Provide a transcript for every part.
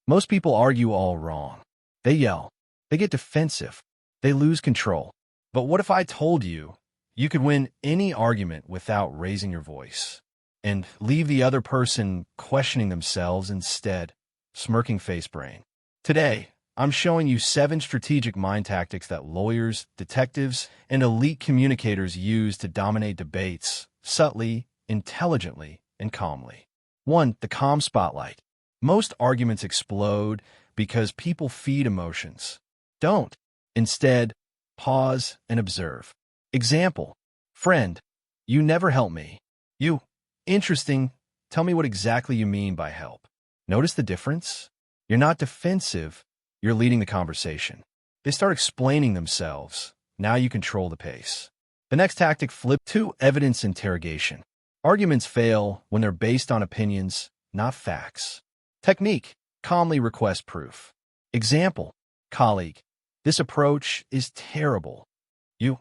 Most people argue all wrong. They yell. They get defensive. They lose control. But what if I told you you could win any argument without raising your voice and leave the other person questioning themselves instead, smirking face brain? Today, I'm showing you 7 strategic mind tactics that lawyers, detectives, and elite communicators use to dominate debates subtly, intelligently, and calmly. 1. The calm spotlight. Most arguments explode because people feed emotions. Don't. Instead, pause and observe. Example. Friend, you never help me. You. Interesting. Tell me what exactly you mean by help. Notice the difference? You're not defensive. You're leading the conversation. They start explaining themselves. Now you control the pace. The next tactic, flip. 2. Evidence interrogation. Arguments fail when they're based on opinions, not facts. Technique. Calmly request proof. Example. Colleague, this approach is terrible. You.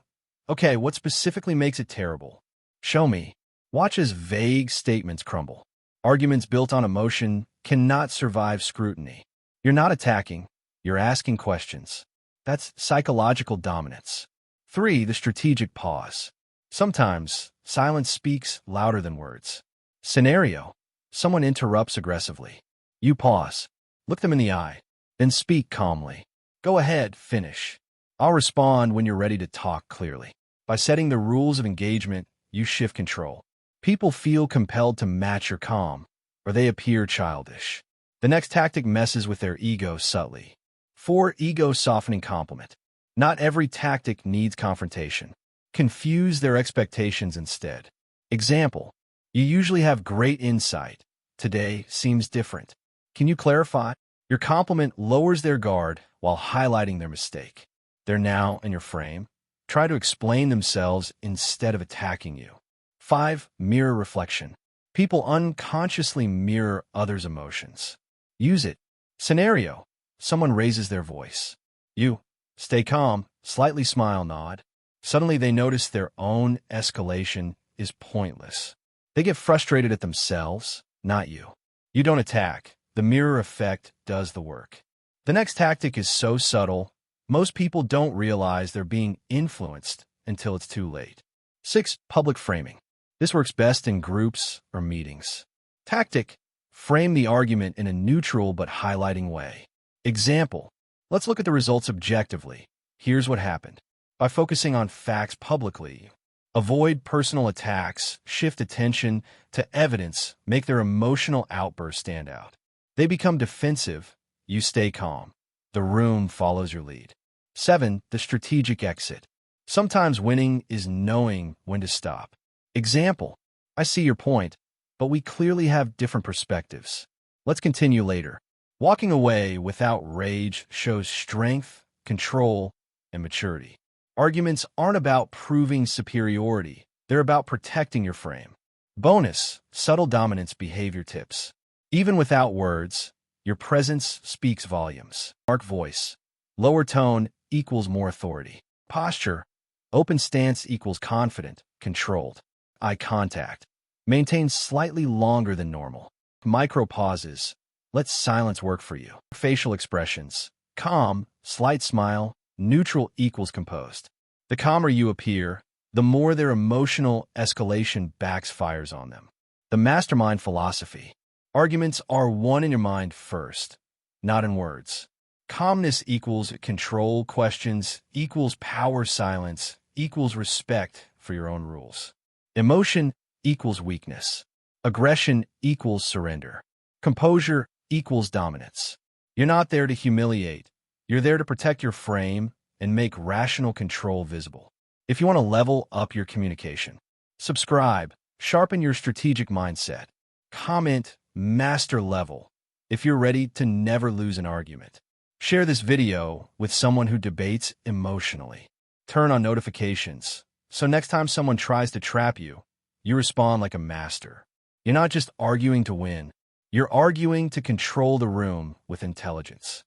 Okay, what specifically makes it terrible? Show me. Watch as vague statements crumble. Arguments built on emotion cannot survive scrutiny. You're not attacking. You're asking questions. That's psychological dominance. 3. The strategic pause. Sometimes, silence speaks louder than words. Scenario. Someone interrupts aggressively. You pause. Look them in the eye. Then speak calmly. Go ahead, finish. I'll respond when you're ready to talk clearly. By setting the rules of engagement, you shift control. People feel compelled to match your calm, or they appear childish. The next tactic messes with their ego subtly. 4. Ego softening compliment. Not every tactic needs confrontation. Confuse their expectations instead. Example. You usually have great insight. Today seems different. Can you clarify? Your compliment lowers their guard while highlighting their mistake. They're now in your frame. Try to explain themselves instead of attacking you. 5. Mirror reflection. People unconsciously mirror others' emotions. Use it. Scenario. Someone raises their voice. You. Stay calm, slightly smile, nod. Suddenly they notice their own escalation is pointless. They get frustrated at themselves, not you. You don't attack. The mirror effect does the work. The next tactic is so subtle, most people don't realize they're being influenced until it's too late. 6. Public framing. This works best in groups or meetings. Tactic. Frame the argument in a neutral but highlighting way. Example. Let's look at the results objectively. Here's what happened. By focusing on facts publicly, avoid personal attacks, shift attention to evidence, make their emotional outburst stand out. They become defensive. You stay calm. The room follows your lead. 7. The strategic exit. Sometimes winning is knowing when to stop. Example. I see your point, but we clearly have different perspectives. Let's continue later. Walking away without rage shows strength, control, and maturity. Arguments aren't about proving superiority. They're about protecting your frame. Bonus. Subtle dominance behavior tips. Even without words, your presence speaks volumes. Mark voice. Lower tone equals more authority. Posture. Open stance equals confident, controlled. Eye contact. Maintain slightly longer than normal. Micro pauses. Let silence work for you. Facial expressions. Calm, slight smile, neutral equals composed. The calmer you appear, the more their emotional escalation backfires on them. The mastermind philosophy. Arguments are won in your mind first, not in words. Calmness equals control, questions equals power, silence equals respect for your own rules. Emotion equals weakness. Aggression equals surrender. Composure equals dominance. You're not there to humiliate. You're there to protect your frame and make rational control visible. If you want to level up your communication, subscribe, sharpen your strategic mindset, comment, master level if you're ready to never lose an argument. Share this video with someone who debates emotionally. Turn on notifications, so next time someone tries to trap you, you respond like a master. You're not just arguing to win, you're arguing to control the room with intelligence.